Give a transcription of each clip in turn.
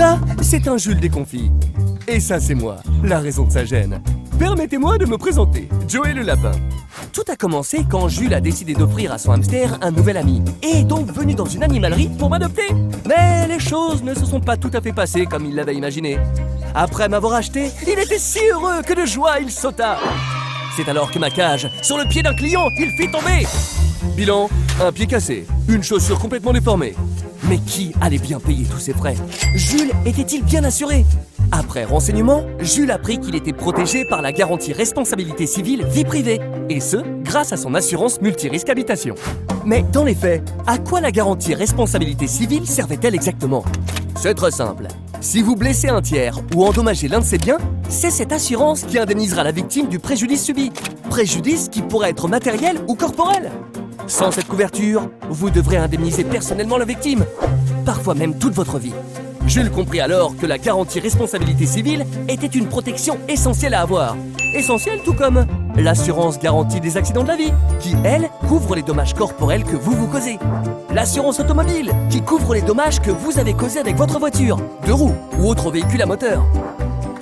Ça, c'est un Jules déconfit. Et ça, c'est moi, la raison de sa gêne. Permettez-moi de me présenter, Joey le lapin. Tout a commencé quand Jules a décidé d'offrir à son hamster un nouvel ami, et est donc venu dans une animalerie pour m'adopter. Mais les choses ne se sont pas tout à fait passées comme il l'avait imaginé. Après m'avoir acheté, il était si heureux que de joie il sauta. C'est alors que ma cage, sur le pied d'un client, il fit tomber. Bilan, un pied cassé, une chaussure complètement déformée. Mais qui allait bien payer tous ces frais? Jules était-il bien assuré? Après renseignement, Jules apprit qu'il était protégé par la garantie responsabilité civile vie privée, et ce, grâce à son assurance multirisque habitation. Mais dans les faits, à quoi la garantie responsabilité civile servait-elle exactement? C'est très simple. Si vous blessez un tiers ou endommagez l'un de ses biens, c'est cette assurance qui indemnisera la victime du préjudice subi. Préjudice qui pourrait être matériel ou corporel. Sans cette couverture, vous devrez indemniser personnellement la victime, parfois même toute votre vie. Jules comprit alors que la garantie responsabilité civile était une protection essentielle à avoir. Essentielle tout comme l'assurance garantie des accidents de la vie, qui, elle, couvre les dommages corporels que vous causez. L'assurance automobile, qui couvre les dommages que vous avez causés avec votre voiture, deux roues ou autre véhicule à moteur.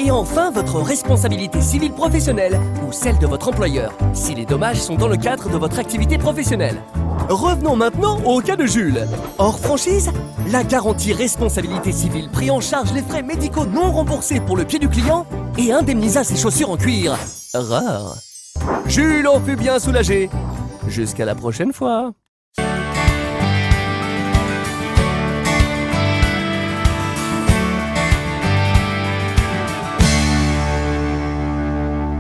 Et enfin, votre responsabilité civile professionnelle ou celle de votre employeur, si les dommages sont dans le cadre de votre activité professionnelle. Revenons maintenant au cas de Jules. Hors franchise, la garantie responsabilité civile prit en charge les frais médicaux non remboursés pour le pied du client et indemnisa ses chaussures en cuir. Rare. Jules en fut bien soulagé. Jusqu'à la prochaine fois.